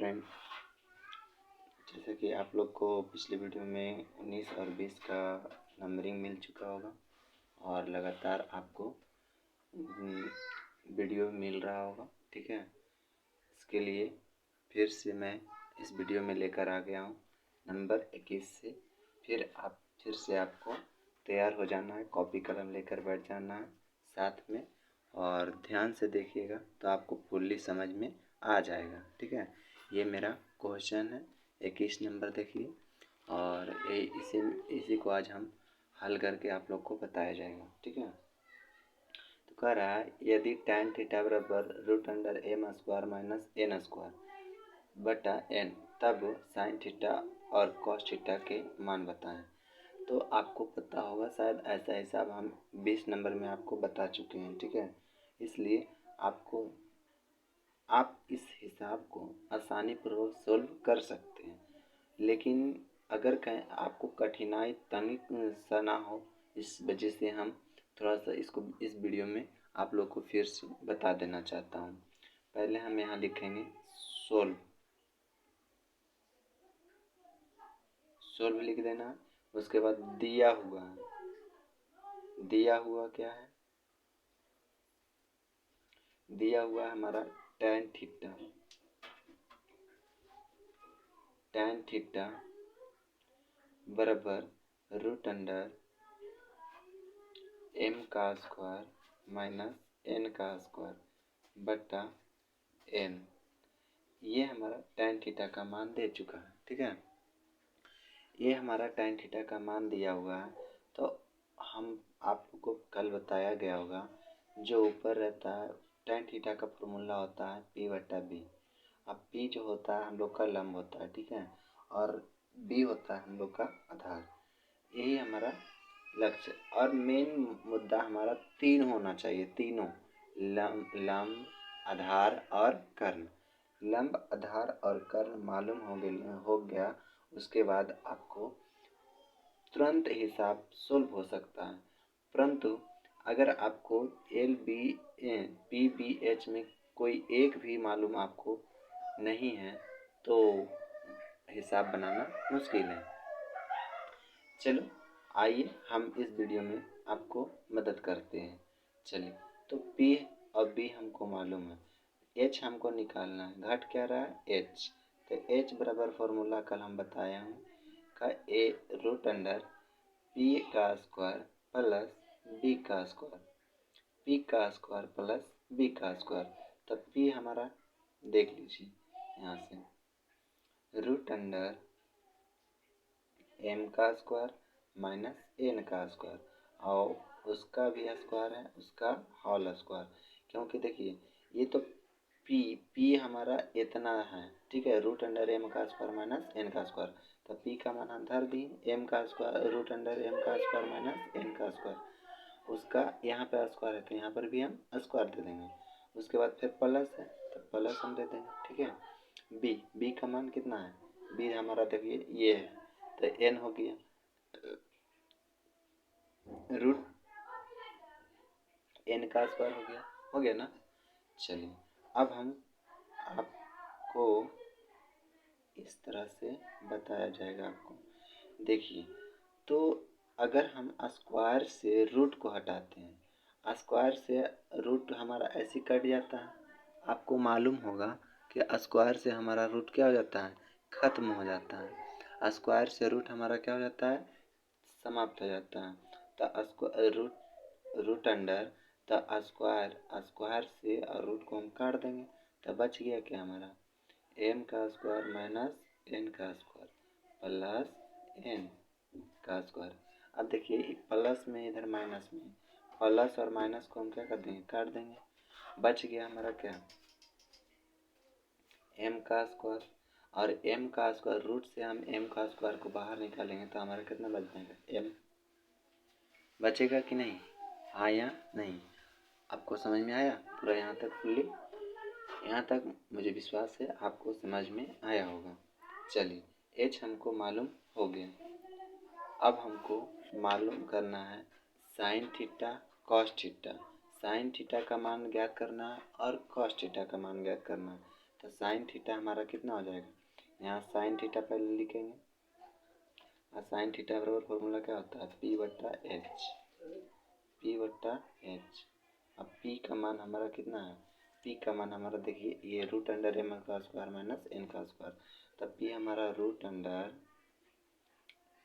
Friend, जैसा कि आप लोग को पिछले वीडियो में 19 और 20 का नंबरिंग मिल चुका होगा और लगातार आपको वीडियो मिल रहा होगा। ठीक है, इसके लिए फिर से मैं इस वीडियो में लेकर आ गया हूँ नंबर 21 से। फिर से आपको तैयार हो जाना है, कॉपी कलम लेकर बैठ जाना है साथ में और ध्यान से देखिएगा तो आपको फुल्ली समझ में आ जाएगा। ठीक है, ये मेरा क्वेश्चन है 21 नंबर देखिए और इसी को आज हम हल करके आप लोग को बताया जाएगा। ठीक है, तो कह रहा है यदि tan थीटा बराबर √m² माइनस n² बटा n, तब sin थीटा और cos थीटा के मान बताएं। तो आपको पता होगा शायद ऐसा हिसाब हम 20 नंबर में आपको बता चुके हैं। ठीक है, इसलिए आप इस हिसाब को आसानी पूर्वक सोल्व कर सकते हैं, लेकिन अगर कहें आपको कठिनाई तनिक सा ना हो, इस वजह से हम थोड़ा सा इसको इस वीडियो में आप लोग को फिर से बता देना चाहता हूँ। पहले हम यहाँ लिखेंगे सोल्व लिख देना है। उसके बाद दिया हुआ क्या है? दिया हुआ हमारा tan थीटा बराबर √m² माइनस n² बटा n। ये हमारा tan थीटा का मान दे चुका है। ठीक है, ये हमारा tan थीटा का मान दिया हुआ है। तो हम आपको को कल बताया गया होगा, जो ऊपर रहता है tan थीटा का फॉर्मूला होता है p/b। अब p जो होता है हम लोग का लंब होता है, ठीक है, और b होता है हम लोग का आधार। यही हमारा लक्ष्य और मेन मुद्दा हमारा 3 होना चाहिए, तीनों लंब, आधार और कर्ण। लंब, आधार और कर्ण मालूम हो गया, उसके बाद आपको तुरंत हिसाब सोल्व हो सकता है। परंतु अगर आपको PBH में कोई एक भी मालूम आपको नहीं है तो हिसाब बनाना मुश्किल है। चलो आइए हम इस वीडियो में आपको मदद करते हैं। चलिए, तो P और B हमको मालूम है, H हमको निकालना है। घट क्या रहा है? H। तो H बराबर फॉर्मूला कल हम बताया हूँ का √p² plus b² p² plus b²। तब p हमारा देख लीजिए यहाँ से √m² माइनस n² और उसका भी स्क्वायर है, उसका होल स्क्वायर। क्योंकि देखिए ये तो p हमारा इतना है, ठीक है, √m² माइनस n²। तो p का मान हम धर दी, √m² माइनस n²। उसका यहाँ पे स्क्वायर है तो यहाँ पर भी हम स्क्वायर दे देंगे। उसके बाद फिर प्लस है तो प्लस हम दे देंगे। ठीक है, b का मान कितना है? b हमारा देखिए ये है तो n हो गया, √n² हो गया ना। चलिए, अब हम आपको इस तरह से बताया जाएगा आपको। देखिए, तो अगर हम स्क्वायर से रूट को हटाते हैं, स्क्वायर से रूट हमारा ऐसे कट जाता है। आपको मालूम होगा कि स्क्वायर से हमारा रूट क्या हो जाता है? खत्म हो जाता है। स्क्वायर से रूट हमारा क्या हो जाता है? समाप्त हो जाता है। तो रूट अंडर तो स्क्वायर से और रूट को हम काट देंगे तो बच गया क्या हमारा? m² minus n² plus n²। अब देखिए प्लस में इधर माइनस में, प्लस और माइनस को हम क्या कर देंगे? काट देंगे। बच गया हमारा क्या? m² और m² रूट से हम m² को बाहर निकालेंगे तो हमारा कितना बच जाएगा? m बचेगा कि नहीं? हाँ या नहीं? आपको समझ में आया पूरा यहाँ तक फुल्ली? यहाँ तक मुझे विश्वास है आपको समझ में आया होगा। चलिए, h हमको मालूम हो गया। अब हमको मालूम करना है sine theta cos theta. Sine theta का मान ज्ञात करना है और कॉस थीटा का मान ज्ञात करना है। तो साइन थीटा हमारा कितना हो जाएगा, यहाँ साइन थीटा पहले लिखेंगे, और साइन थीटा बराबर फॉर्मूला क्या होता है, पी बट्टा एच, पी बट्टा एच। अब पी का मान हमारा कितना है, पी का मान हमारा देखिए ये रूट अंडर एम का स्क्वायर माइनस एन का स्क्वायर, तब पी हमारा रूट अंडर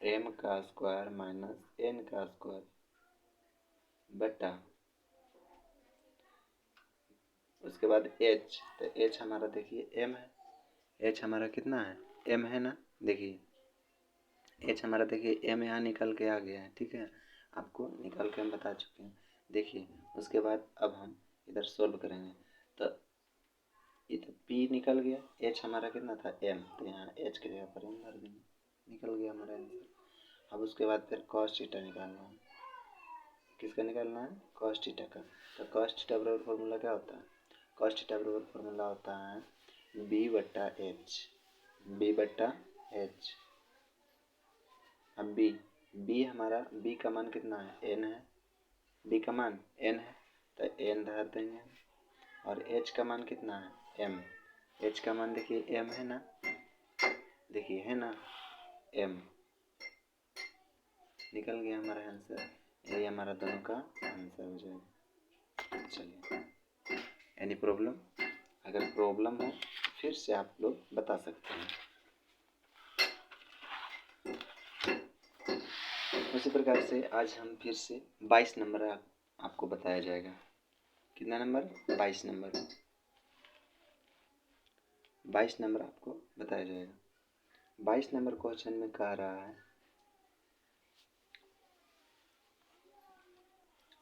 एम का स्क्वायर माइनस एन का स्क्वायर बटा, उसके बाद एच, तो एच हमारा देखिए एम है, एच हमारा कितना है, एम है ना, देखिए एच हमारा देखिए एम यहाँ निकल के आ गया है, ठीक है, आपको निकल के हम बता चुके हैं। देखिए उसके बाद अब हम इधर सोल्व करेंगे, तो इधर पी निकल गया, एच हमारा कितना था एम, तो यहाँ एच की जगह पर एम भर देंगे, निकल गया हमारा आंसर। अब उसके बाद फिर कॉस थीटा निकालना है, किसका निकालना है, कॉस थीटा का। तो कॉस थीटा बराबर फॉर्मूला क्या होता है, कॉस थीटा बराबर फॉर्मूला होता है बी बट्टा एच, बी बट्टा एच। अब बी हमारा, बी का मान कितना है, एन है, बी का मान एन है, तो एन धर देंगे, और एच का मान कितना है, एम, एच का मान देखिए एम है ना, देखिए है ना एम, निकल गया हमारा आंसर, यही हमारा दोनों का आंसर हो जाएगा। चलिए, एनी प्रॉब्लम, अगर प्रॉब्लम हो फिर से आप लोग बता सकते हैं। उसी प्रकार से आज हम फिर से 22 नंबर आपको बताया जाएगा। कितना नंबर, 22 नंबर, 22 नंबर आपको बताया जाएगा। 22 नंबर क्वेश्चन में कह रहा है,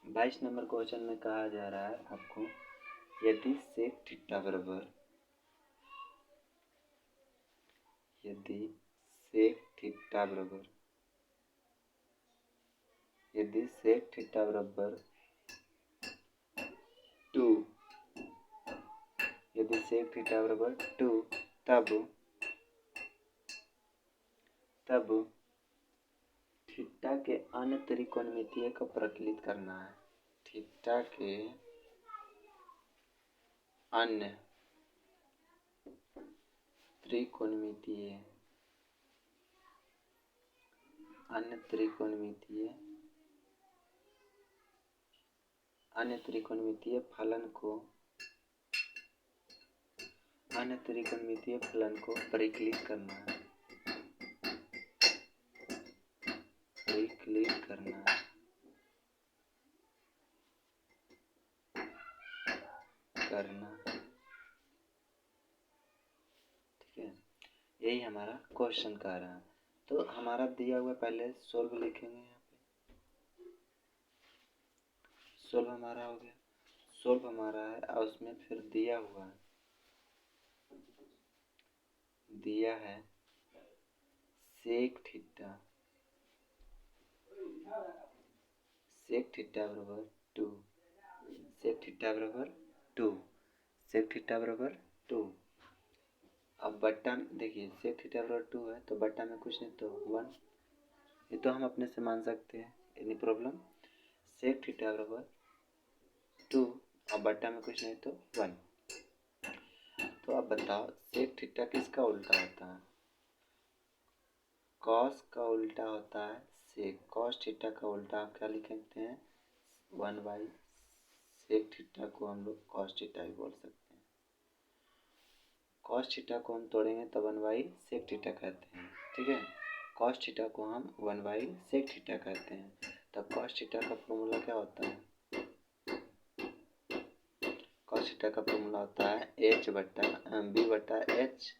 22 नंबर क्वेश्चन में कहा जा रहा है आपको, यदि सेक थीटा बराबर, यदि सेक थीटा बराबर, यदि सेक थीटा बराबर 2, यदि सेक थीटा बराबर 2, तब थीटा के अन्य त्रिकोणमितीय को प्रकलित करना है, थीटा के अन्य त्रिकोणमितीय, अन्य त्रिकोणमितीय, अन्य त्रिकोणमितीय फलन को, अन्य त्रिकोणमितीय फलन को परिकलित करना है, परिकलित करना है, करना, ठीक है, यही हमारा क्वेश्चन कह रहा है। तो हमारा दिया हुआ, पहले सोल्व लिखेंगे, यहाँ पे सोल्व हमारा हो गया, सोल्व हमारा है, और उसमें फिर दिया हुआ है, दिया है सेक थीटा, सेक थीटा बराबर 2, सेक थीटा बराबर 2, सेक थीटा बराबर 2। अब बट्टा देखिए, सेक थीटा बराबर 2 है, तो बट्टा में कुछ नहीं तो 1, ये तो हम अपने से मान सकते हैं, एनी प्रॉब्लम। सेक थीटा बराबर 2 और बट्टा में कुछ नहीं तो 1। तो अब बताओ सेक थीटा किसका उल्टा होता है, कॉस का उल्टा होता है सेक, कॉस थीटा का उल्टा आप क्या लिख सकते हैं, 1 सेक थीटा को हम लोग कॉस थीटा भी बोल सकते हैं। कॉस थीटा को हम तोड़ेंगे तो 1 सेक थीटा कहते हैं, ठीक है, कॉस थीटा को हम 1 सेक थीटा कहते हैं। तब कॉस थीटा का फॉर्मूला क्या होता है, कॉस थीटा का फॉर्मूला होता है एच बट्टा बी बट्टा एच,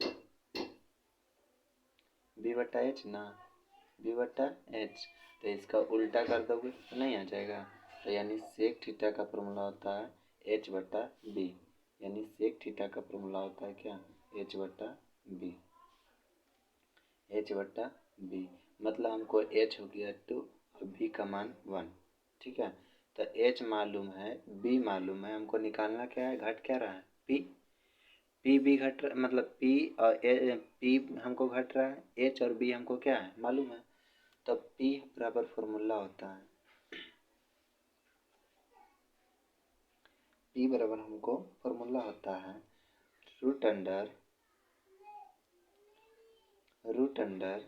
बी बट्टा एच ना, बी बट्टा एच, तो इसका उल्टा कर दोगे तो नहीं आ जाएगा, तो यानी सेक थीटा का फॉर्मूला होता है एच बट्टा बी, यानी सेक थीटा का फॉर्मूला होता है क्या, एच बट्टा बी, एच बट्टा बी, मतलब हमको एच हो गया 2 और बी का मान 1, ठीक है। तो एच मालूम है, बी मालूम है, हमको निकालना क्या है, घट क्या रहा है, पी, पी भी घट रहा, मतलब पी और पी हमको घट रहा है, एच और बी हमको क्या है मालूम है, तब पी बराबर फॉर्मूला होता है, पी बराबर हमको फॉर्मूला होता है रूट अंडर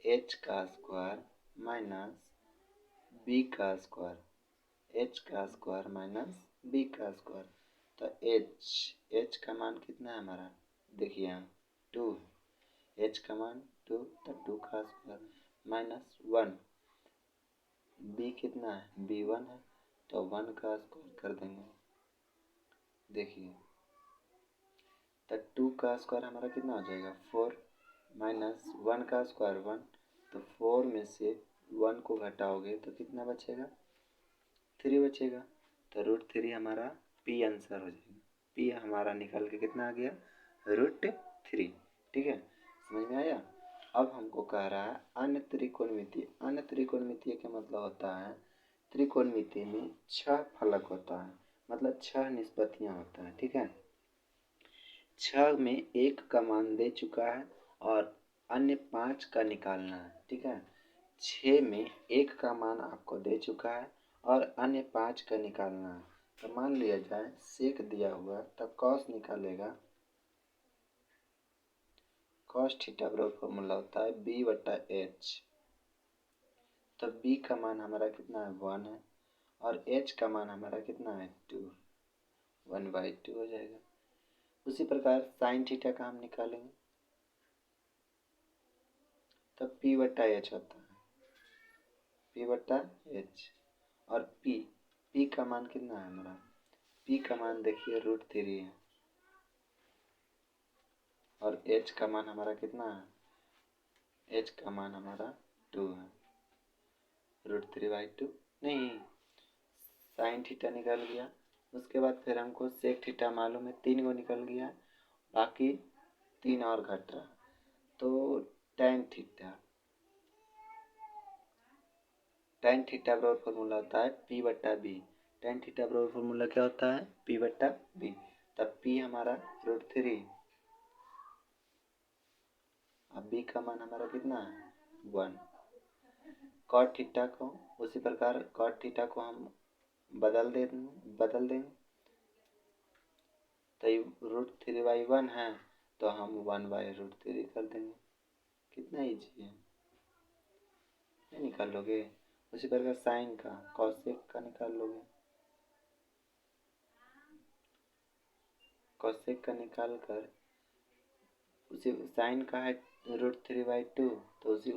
एच का स्क्वायर माइनस बी का स्क्वायर, एच का स्क्वायर माइनस बी का स्क्वायर। तो एच का मान कितना है हमारा, देखिए यहाँ 2, एच का मान 2, तो 2 का स्क्वायर माइनस 1, बी कितना है, बी 1 है, तो 1 का स्क्वायर कर देंगे। देखिए तो 2 का स्क्वायर हमारा कितना हो जाएगा 4, माइनस 1 का स्क्वायर 1, तो 4 में से 1 को घटाओगे तो कितना बचेगा, 3 बचेगा। तो √3 हमारा पी आंसर हो जाएगा। पी हमारा निकल के कितना आ गया, √3। ठीक है, समझ में आया। अब हमको कह रहा है अन्य त्रिकोणमितीय। अन्य त्रिकोणमितीय का मतलब होता है त्रिकोणमितीय में 6 फलक होता है, मतलब 6 निष्पत्तियाँ होता है। ठीक है, 6 में 1 का मान दे चुका है और अन्य 5 का निकालना है। ठीक है, 6 में 1 का मान आपको दे चुका है और अन्य 5 का निकालना है। तो मान लिया जाए सेक दिया हुआ, तो कॉस निकालेगा, कॉस थीटा बराबर फॉर्मूला होता है b/h। तो b का मान हमारा कितना है 1 है और h का मान हमारा कितना है 2, 1/2 हो जाएगा। उसी प्रकार साइन थीटा का हम निकालेंगे, तो p/h होता है, p/h। और p का मान कितना है हमारा, p का मान देखिए √3 है और h का मान हमारा कितना है, h का मान हमारा 2 है, √3/2 नहीं, साइन थीटा निकल गया। उसके बाद फिर हमको सेक थीटा मालूम है 3 को निकल गया, बाकी 3 और घट रहा, तो टैन थीटा बराबर फॉर्मूला होता है p/b। टैन थीटा बराबर फॉर्मूला क्या होता है, p/b। तब p हमारा √3, अब b का मान हमारा कितना है 1। कॉट थीटा को उसी प्रकार कॉट थीटा को हम बदल देंगे, तो √3/1 है तो हम 1/√3 कर देंगे। कितना ईजी है, नहीं निकाल लोगे। उसी प्रकार साइन का कॉसेक का निकाल लोगे, कॉसेक का निकाल कर उसी साइन का है √3/2, तो उसी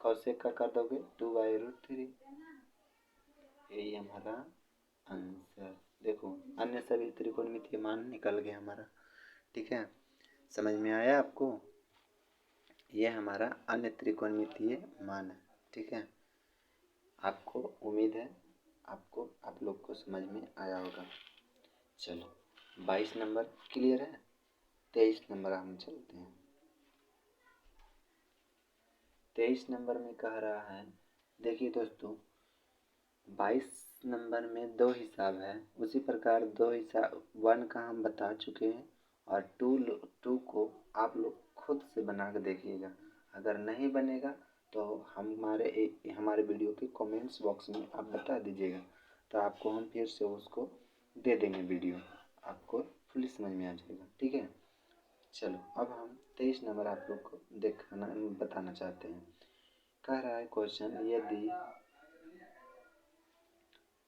कॉसेक का कर दोगे 2/√3। यही हमारा आंसर। देखो अन्य सभी त्रिकोणमितीय मान निकल गया हमारा। ठीक है, समझ में आया आपको, ये हमारा अन्य त्रिकोणमितीय मान है। ठीक है, आपको उम्मीद है आप लोग को समझ में आया होगा। चलो 22 नंबर क्लियर है, 23 नंबर हम चलते हैं। 23 नंबर में कह रहा है, देखिए दोस्तों 22 नंबर में 2 हिसाब है, उसी प्रकार 2 हिसाब 1 का हम बता चुके हैं और 2 को आप लोग खुद से बना के देखिएगा। अगर नहीं बनेगा तो हमारे वीडियो के कमेंट्स बॉक्स में आप बता दीजिएगा, तो आपको हम फिर से उसको दे देंगे वीडियो, आपको फुली समझ में आ जाएगा। ठीक है, चलो अब हम 23 नंबर आप लोग को बताना चाहते हैं। कह रहा है क्वेश्चन, यदि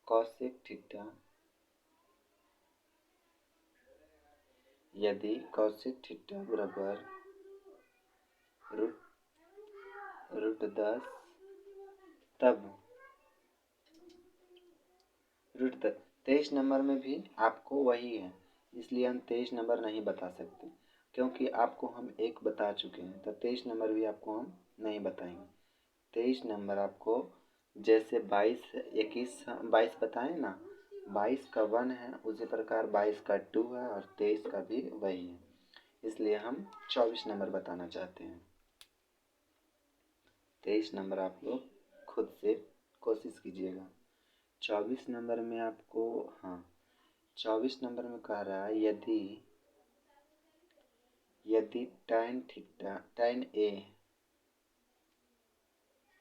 कॉसेक थीटा बराबर √10 तब √10। 23 नंबर में भी आपको वही है, इसलिए हम 23 नंबर नहीं बता सकते, क्योंकि आपको हम एक बता चुके हैं, तो 23 नंबर भी आपको हम नहीं बताएंगे। 23 नंबर आपको जैसे 22 बताए ना, 22 का 1 है, उसी प्रकार 22 का 2 है और 23 का भी वही है, इसलिए हम 24 नंबर बताना चाहते हैं। 23 नंबर आप लोग खुद से कोशिश कीजिएगा। 24 नंबर में आपको 24 नंबर में कह रहा है,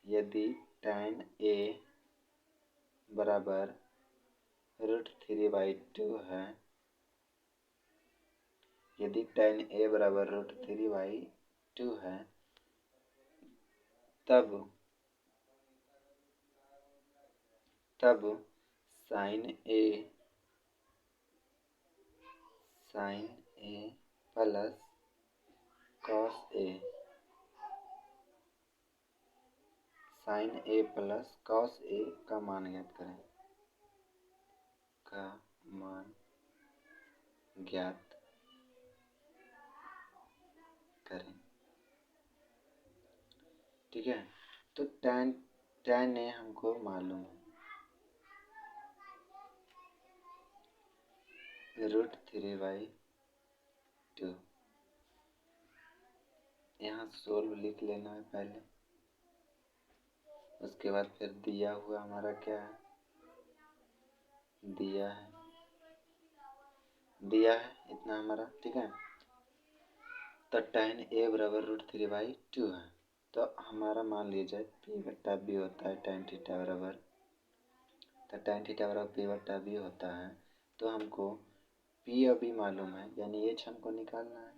यदि tan A बराबर √3/2 है, यदि tan a बराबर √3/2 है, तब sin a plus cos a का मान ज्ञात करें। ठीक है, तो tan a हमको मालूम है √3/2। यहाँ सोल्व लिख लेना है पहले, उसके बाद फिर दिया हुआ हमारा क्या है, दिया है इतना हमारा। ठीक है, तो tan a बराबर √3/2 है, तो हमारा मान लिया जाए p/b होता है tan थीटा बराबर, तो tan थीटा बराबर p/b होता है। तो हमको p अभी मालूम है, यानी h हमको निकालना है,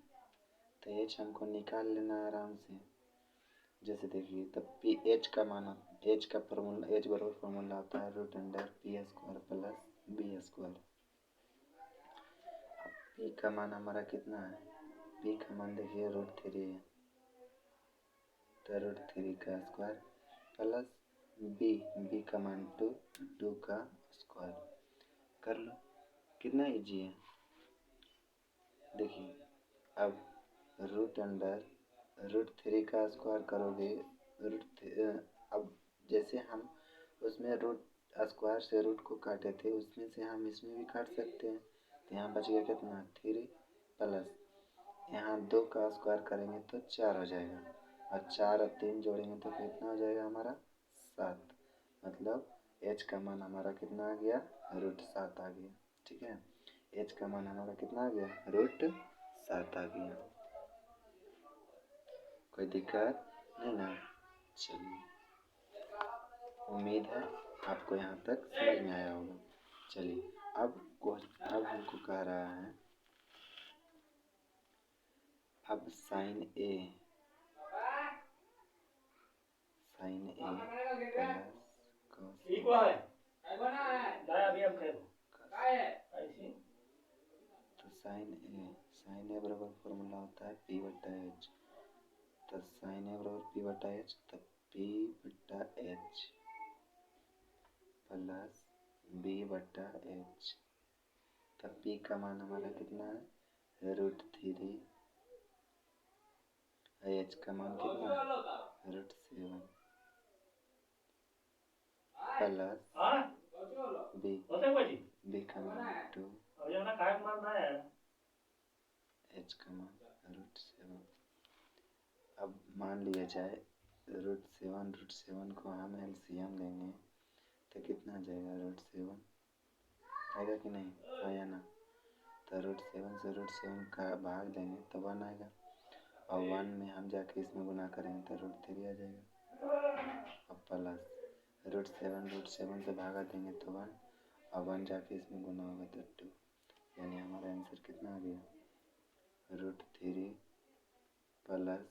तो h हमको निकाल लेना है आराम से। जैसे देखिए, तब पी एच का मान, एच का फॉर्मूला, एच बराबर फॉर्मूला होता है √p² प्लस b²। पी का मान हमारा कितना है, पी का मान देखिए √3 है, तो √3 का स्क्वायर प्लस बी का मान 2 का स्क्वायर कर लो। कितना इजी है देखिए। अब √3 का स्क्वायर करोगे, अब जैसे हम उसमें रूट स्क्वायर से रूट को काटे थे, उसमें से हम इसमें भी काट सकते हैं। तो यहाँ बच गया कितना, 3 प्लस यहाँ 2 का स्क्वायर करेंगे तो 4 हो जाएगा, और 4 और 3 जोड़ेंगे तो कितना हो जाएगा हमारा 7। मतलब h का मान हमारा कितना आ गया, √7 आ गया। ठीक है, h का मान हमारा कितना आ गया, √7 आ गया। कोई दिक्कत नहीं ना। चलिए, उम्मीद है आपको यहाँ तक समझ में आया होगा। चलिए, अब हमको कह रहा है, अब sin a प्लस तो sin a बराबर फॉर्मूला होता है p/h, तो sin a बराबर p/h, तो p/h प्लस b/h, तो p का मान हमारा कितना है, √3, h का मान कितना है, √7 प्लस b का मान 2, h का मान √7। अब मान लिया जाए √7 को हम एलसीएम लेंगे तो कितना आ जाएगा, √7 आएगा कि नहीं, आया ना। तो √7 से √7 का भाग देंगे तो 1 आएगा, और 1 में हम जाके इसमें गुना करेंगे तो √3 आ जाएगा, और प्लस √7 से भागा देंगे तो 1, और 1 जाके इसमें गुना होगा तो 2, यानी हमारा आंसर कितना आ गया, √3 प्लस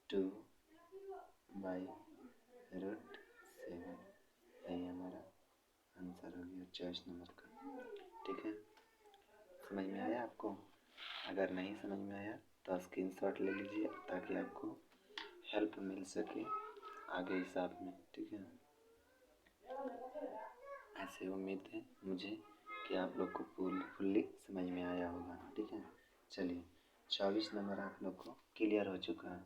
2/√7। यही हमारा आंसर हो गया चॉइस नंबर का। ठीक है, समझ में आया आपको? अगर नहीं समझ में आया तो स्क्रीनशॉट ले लीजिए, ताकि आपको हेल्प मिल सके आगे हिसाब में। ठीक है, ऐसे उम्मीद है मुझे कि आप लोग को फुल्ली समझ में आया होगा। ठीक है, चलिए 24 नंबर आप लोग को क्लियर हो चुका है।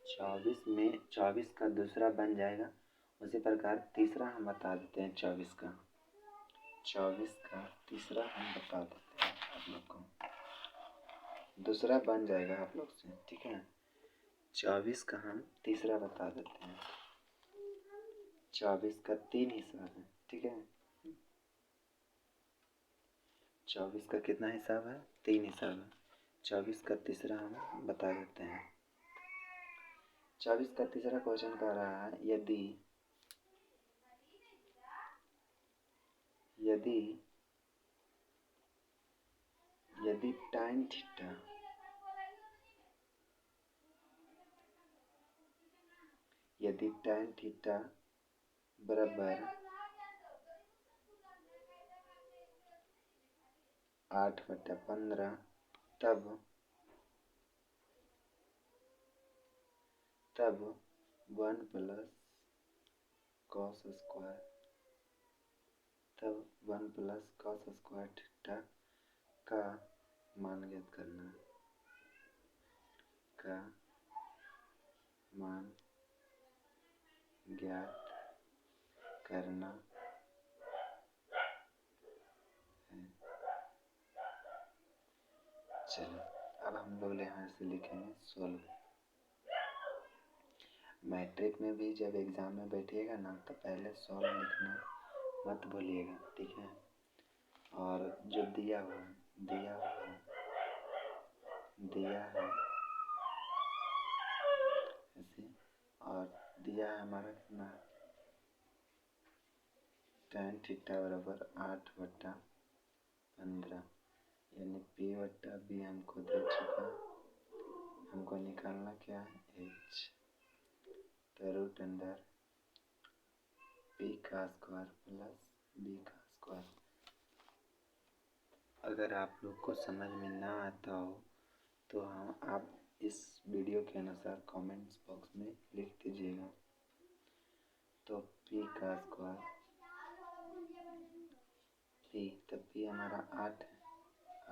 24 का दूसरा बन जाएगा, उसी प्रकार तीसरा हम बता देते हैं। 24 का तीसरा हम बता देते हैं आप लोग को, दूसरा बन जाएगा आप लोग से। ठीक है, 24 का हम तीसरा बता देते हैं। 24 का 3 हिसाब है। ठीक है, 24 का कितना हिसाब है, 3 हिसाब है। 24 का तीसरा हम बता देते हैं। 24 का तीसरा क्वेश्चन कह रहा है, यदि tan थीटा यदि tan थीटा बराबर 8/15 तब 1 प्लस कॉस स्क्वायर थीटा का मान ज्ञात करना है। चलो अब हम लोग यहाँ से लिखेंगे सोल्व। मैट्रिक में भी जब एग्जाम में बैठिएगा ना तो पहले सॉल्व लिखना मत भूलिएगा, ठीक है। और जो दिया है ऐसे, और दिया है हमारा कितना tan थीटा बराबर 8/15 यानी P/B हमको दे चुका। हमको निकालना क्या है h, तो रूट अंडर P का स्क्वायर प्लस B का स्क्वायर। अगर आप लोग को समझ में ना आता हो तो आप इस वीडियो के अनुसार कमेंट्स बॉक्स में लिख दीजिएगा। तो P का स्क्वायर P हमारा 8 है,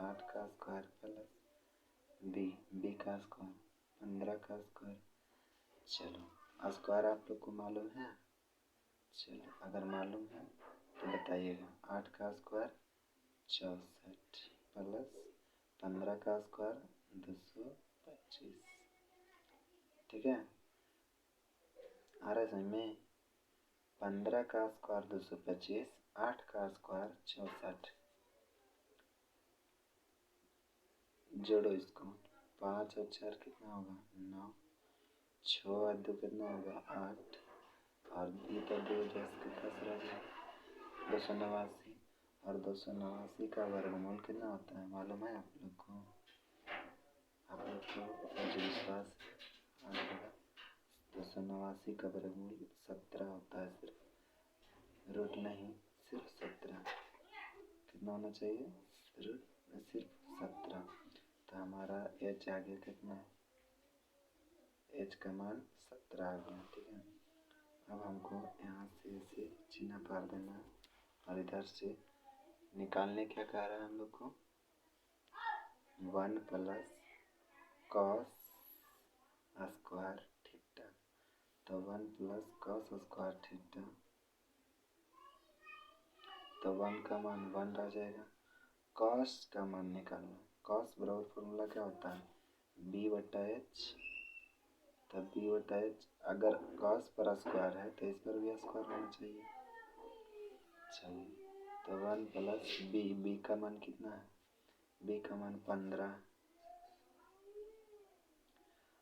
8 का स्क्वायर प्लस B का स्क्वायर 15 का स्क्वायर। चलो स्क्वायर आप लोग को मालूम है? चलो अगर मालूम है तो बताइएगा। 8 का स्क्वायर 64 प्लस 15 का स्क्वायर 225, ठीक है। आ रहा है समझ में? 15 का स्क्वायर 225, 8 का स्क्वायर 64। जोड़ो इसको, 5 और 4 कितना होगा 9, 6 और 2 कितना होगा 8, और 2 10 के 10 रह गया 289, और 289 का वर्गमूल कितना होता है मालूम है आप लोग को? मुझे विश्वास है 289 का वर्गमूल 17 होता है, सिर्फ रूट नहीं, सिर्फ 17। कितना होना चाहिए? सिर्फ 17। तो हमारा h आ गया कितना, h का मान 17 आ गया, ठीक है। अब हमको यहाँ से ऐसे चिन्ह पार देना है, और इधर से निकालने क्या कह रहा है हम लोग को 1 प्लस कॉस स्क्वायर थीटा। तो 1 प्लस कॉस स्क्वायर थीटा, तो 1 का मान 1 रह जाएगा। कॉस का मान निकालना, कॉस बराबर फॉर्मूला क्या होता है B/H। तब B/H अगर कॉस पर स्क्वायर है तो इस पर भी स्क्वायर होना चाहिए। चलिए तो 1 प्लस B का मान कितना है? B का मान 15,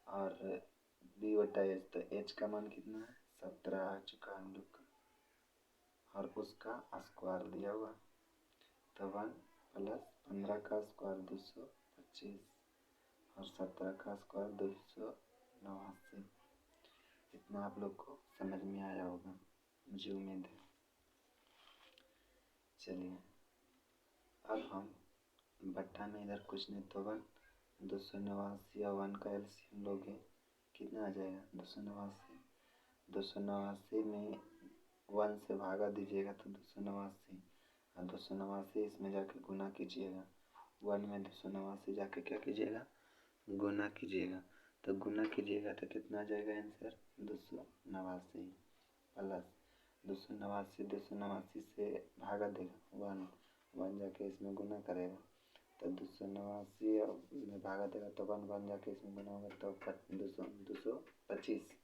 और B/H तो H का मान कितना है 17 आ चुका हम लोग का, और उसका स्क्वायर दिया हुआ। तो 1 प्लस 15 का स्क्वायर 225, और 17 का स्क्वायर 289। इतना आप लोग को समझ में आया होगा, मुझे उम्मीद है। चलिए अब हम बट्टा में इधर कुछ नहीं तो 1, 289 और 1 का एलसीएम लोगे कितना आ जाएगा 289। 289 में 1 से भागा दीजिएगा तो 289, और 289 इसमें जाके गुना कीजिएगा। 1 में 289 जाके क्या कीजिएगा गुना कीजिएगा। तो गुना कीजिएगा तो कितना आ जाएगा आंसर 289 प्लस 289 से भागा देगा 1 जाके इसमें गुना करेगा तो 289 में भागा देगा तो 1 जाके इसमें गुना होगा तो 225।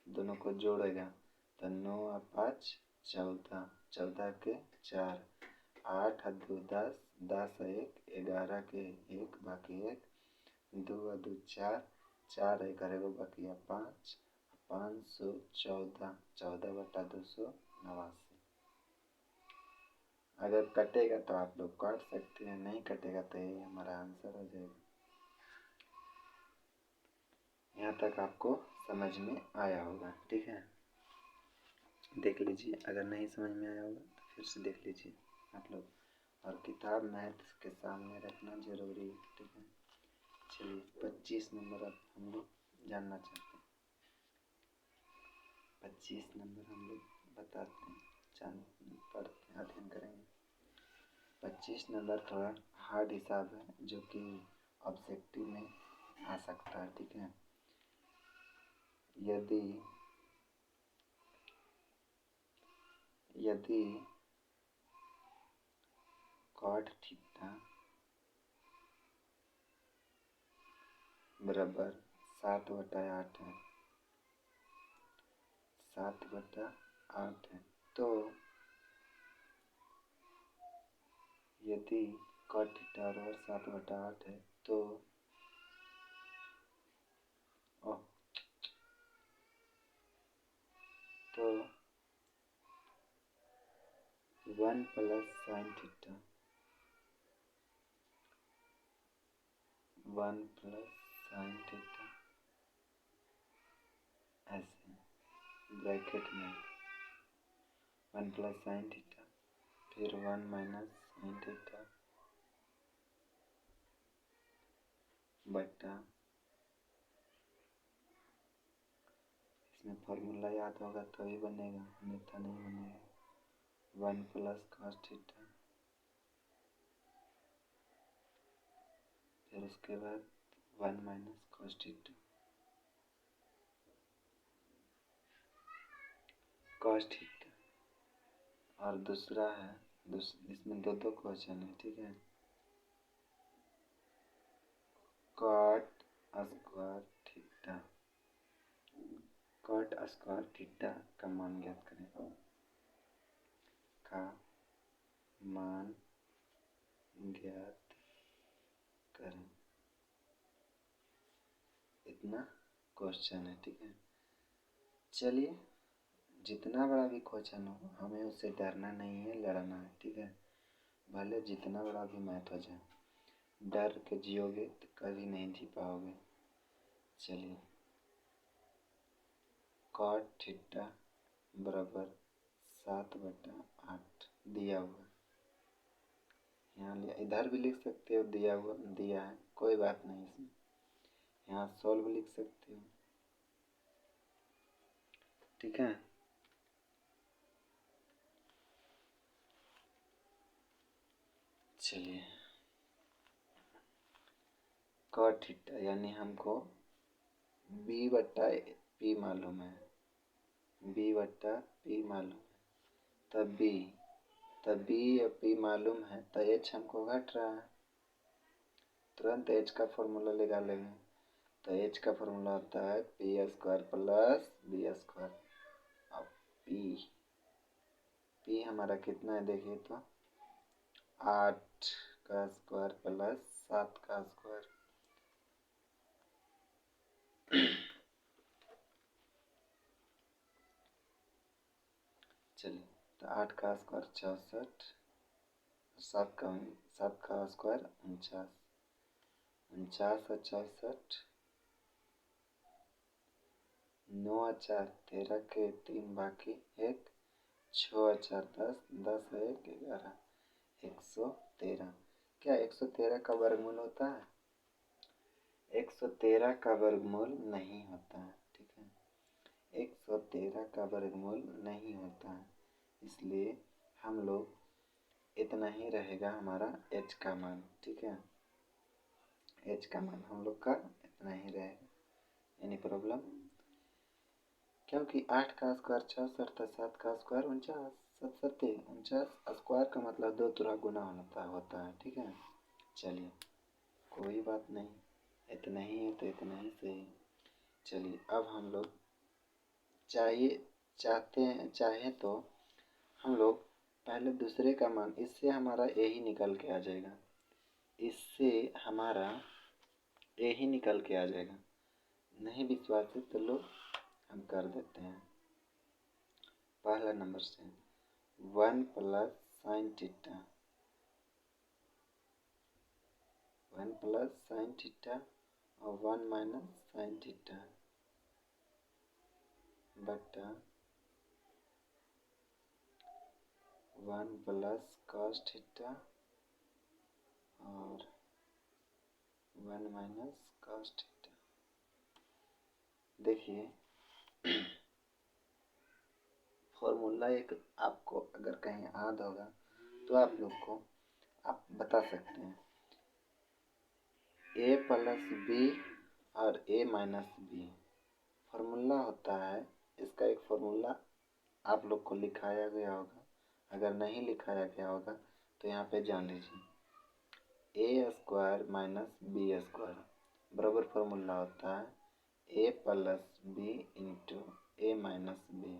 दोनों को जोड़ेगा तो 9 और 5 14, 14 के 4, 8 और 2 10, 10 और 1 11 के 1 बाकी 1, 2 और 2 4, 4 1 रहेगा बाकी 5, 514, 14/289। अगर कटेगा तो आप लोग काट सकते हैं, नहीं कटेगा तो यही हमारा आंसर हो जाएगा। यहाँ तक आपको समझ में आया होगा, ठीक है। देख लीजिए, अगर नहीं समझ में आया होगा तो फिर से देख लीजिए आप लोग, और किताब मैथ के सामने रखना ज़रूरी है, ठीक है। चलिए 25 नंबर अब हम लोग जानना चाहते हैं। 25 नंबर हम लोग बताते हैं, पढ़ते हैं, अध्ययन करेंगे। 25 नंबर थोड़ा हार्ड हिसाब है जो कि ऑब्जेक्टिव में आ सकता है, ठीक है। यदि कॉट थीटा बराबर 7/8 है, 7/8 है, तो यदि कॉट थीटा बराबर 7/8 है तो 1 plus sine theta, 1 plus sine theta ऐसे ब्रैकेट में 1 प्लस साइन थीटा, फिर 1 माइनस साइन थीटा बटा, इसमें फॉर्मूला याद होगा तभी बनेगा, अन्यथा नहीं बनेगा। 1 प्लस कॉस थीटा, फिर उसके बाद 1 minus cos theta, cos theta, और दूसरा है इसमें दो क्वेश्चन है, ठीक है। Cot square theta, cot square theta का मान ज्ञात करें, का मान ज्ञात करें, इतना क्वेश्चन है, ठीक है। चलिए, जितना बड़ा भी क्वेश्चन हो हमें उससे डरना नहीं है, लड़ना है, ठीक है। भले जितना बड़ा भी मैथ हो जाए, डर के जियोगे तो कभी नहीं जी पाओगे। चलिए, कॉट थीटा बराबर 7/8 दिया हुआ, यहाँ लिया, इधर भी लिख सकते हो, दिया हुआ दिया है, कोई बात नहीं इसमें, यहाँ सॉल्व लिख सकते हो, ठीक है। चलिए, कॉट थीटा यानी हमको b/p मालूम है, b/p मालूम है, तब b या p मालूम है तो h हमको घट रहा है, तुरंत h का फॉर्मूला लगा लेंगे, तो h का फॉर्मूला होता है p² प्लस b², अब p हमारा कितना है देखिए तो 8 का स्क्वायर प्लस 7 का स्क्वायर, चलिए, तो 8 का स्क्वायर 64, 7 का स्क्वायर 49, 49 और 64, 9 और 4 13 के 3 बाकी 1, 6 और 4 10, 10 और 1 11, 113। क्या 113 का वर्गमूल होता है? 113 का वर्गमूल नहीं होता है, ठीक है। 113 का वर्गमूल नहीं होता है, इसलिए हम लोग इतना ही रहेगा हमारा h का मान, ठीक है। h का मान हम लोग का इतना ही रहेगा, एनी प्रॉब्लम, क्योंकि 8 का स्क्वायर 64 था, 7 का स्क्वायर 49, 7 49 स्क्वायर का मतलब 2 तरह गुना होता है, ठीक है। चलिए, कोई बात नहीं, इतना ही है तो इतना ही सही। चलिए, अब हम लोग चाहे तो हम लोग पहले दूसरे का मान, इससे हमारा ए ही निकल के आ जाएगा, इससे हमारा ए ही निकल के आ जाएगा। नहीं विश्वास है तो लोग हम कर देते हैं। पहला नंबर से 1 plus sine theta, 1 plus sine theta और 1 माइनस साइन थीटा बटा 1 प्लस कॉस थीटा और 1 माइनस कॉस थीटा। देखिए फॉर्मूला एक आपको अगर कहीं याद होगा तो आप लोग को आप बता सकते हैं, a प्लस बी और a माइनस बी फॉर्मूला होता है। इसका एक फॉर्मूला आप लोग को लिखाया गया होगा, अगर नहीं लिखाया गया होगा तो यहाँ पे जान लीजिए। a square minus B square बराबर फॉर्मूला होता है a plus B into A minus B,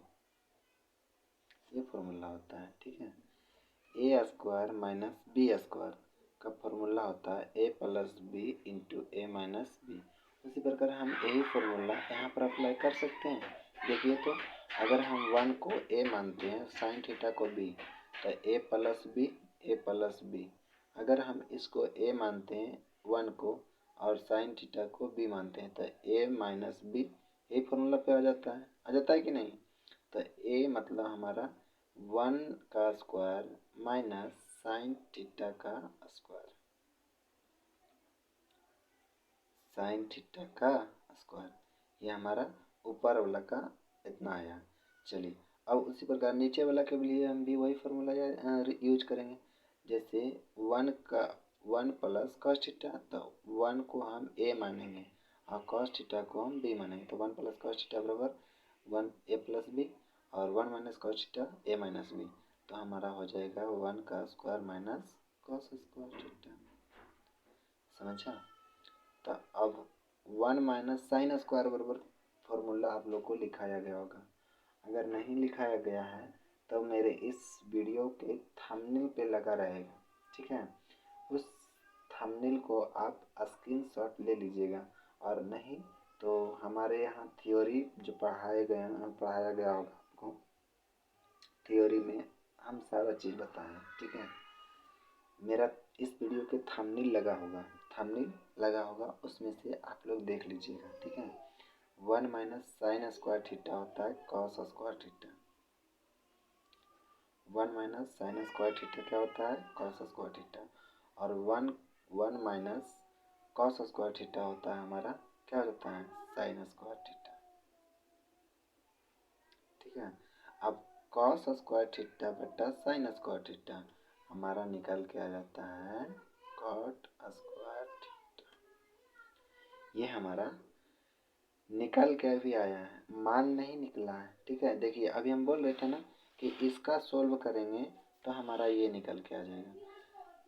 ये फॉर्मूला होता है। ठीक है, A square minus B square का फॉर्मूला होता है A plus B into A minus B. उसी प्रकार हम यही फॉर्मूला यहाँ पर अप्लाई कर सकते हैं। देखिए तो अगर हम 1 को ए मानते हैं, साइन थीटा को बी, तो ए प्लस बी। अगर हम इसको ए मानते हैं 1 को और साइन थीटा को बी मानते हैं तो ए माइनस बी, यही फॉर्मूला पे आ जाता है कि नहीं। तो ए मतलब हमारा 1 का स्क्वायर माइनस साइन थीटा का स्क्वायर, साइन थीटा का स्क्वायर, ये हमारा ऊपर वाला का इतना आया। चलिए अब उसी प्रकार नीचे वाला के लिए हम भी वही फॉर्मूला यूज करेंगे। जैसे 1 प्लस कॉस थीटा, तो 1 को हम ए मानेंगे और कॉस थीटा को हम बी मानेंगे। तो 1 प्लस कॉस थीटा बराबर 1 ए प्लस बी और 1 माइनस कॉस थीटा ए माइनस बी। तो हमारा हो जाएगा 1 का square minus cos square theta. समझा। तो अब 1 माइनस साइन स्क्वायर बराबर फॉर्मूला आप लोग को लिखाया गया होगा। अगर नहीं लिखाया गया है तो मेरे इस वीडियो के थंबनेल पे लगा रहेगा। ठीक है, उस थंबनेल को आप स्क्रीनशॉट ले लीजिएगा, और नहीं तो हमारे यहाँ थ्योरी जो पढ़ाया गया होगा आपको, थ्योरी में हम सारा चीज़ बताएं। ठीक है, मेरा इस वीडियो के थंबनेल लगा होगा, उसमें से आप लोग देख लीजिएगा। ठीक है, 1 माइनस साइन स्क्वायर थीटा होता है cos square theta. 1 minus sine square theta क्या होता है, कॉस स्क्वायर थीटा। और 1 माइनस कॉस स्क्वायर थीटा होता है हमारा क्या होता है, साइन स्क्वायर थीटा। ठीक है, अब कॉस स्क्वायर थीटा बटा साइन स्क्वायर थीटा हमारा निकल के आ जाता है कॉट स्क्वायर थीटा। ये हमारा निकल के भी आया है, मान नहीं निकला है। ठीक है, देखिए अभी हम बोल रहे थे ना कि इसका सोल्व करेंगे तो हमारा ये निकल के आ जाएगा।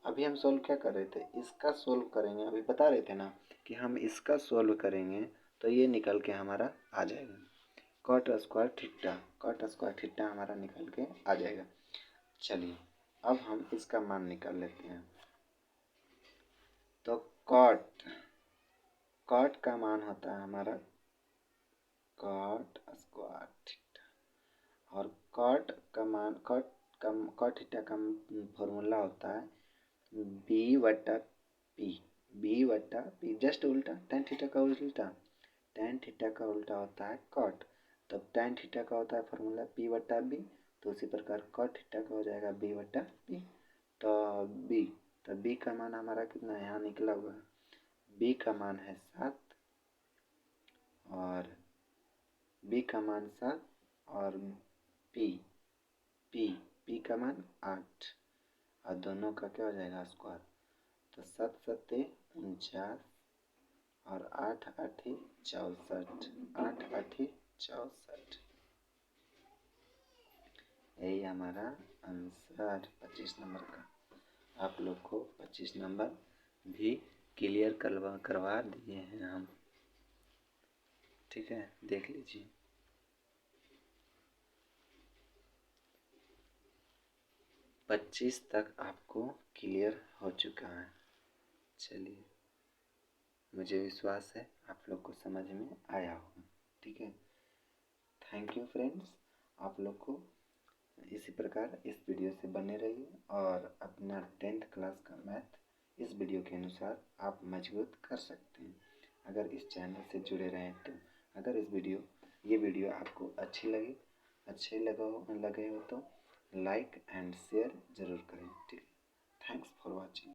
अभी हम सोल्व क्या कर रहे थे, इसका सोल्व करेंगे। अभी बता रहे थे ना कि हम इसका सोल्व करेंगे तो ये निकल के हमारा आ जाएगा कॉट स्क्वायर थीटा हमारा निकल के आ जाएगा। चलिए अब हम इसका मान निकाल लेते हैं। तो कॉट का मान होता है हमारा कॉट स्क्वायर थीटा, और कॉट थीटा का फॉर्मूला होता है बी बटा पी, जस्ट उल्टा टेन थीटा का उल्टा, टेन थीटा का उल्टा होता है कॉट। तब टेन थीटा का होता है फॉर्मूला पी बटा बी, तो उसी प्रकार कॉट थीटा का हो जाएगा बी बटा पी। तो बी का मान हमारा कितना है, यहाँ निकला हुआ है, बी का मान है 7 और बी का मान 7 और पी का मान 8, और दोनों का क्या हो जाएगा स्क्वायर। तो 7 7 49 और 8 8 64, 8 8 64, यही हमारा आंसर 25 नंबर का। आप लोग को 25 नंबर भी क्लियर करवा दिए हैं हम। ठीक है, देख लीजिए। पच्चीस तक आपको क्लियर हो चुका है। चलिए, मुझे विश्वास है आप लोग को समझ में आया होगा। ठीक है, थैंक यू फ्रेंड्स। आप लोग को इसी प्रकार इस वीडियो से बने रहिए और अपना 10th क्लास का मैथ इस वीडियो के अनुसार आप मजबूत कर सकते हैं। अगर इस चैनल से जुड़े रहें तो। अगर ये वीडियो आपको अच्छे लगे हो तो लाइक एंड शेयर ज़रूर करें। ठीक है, थैंक्स फॉर वॉचिंग।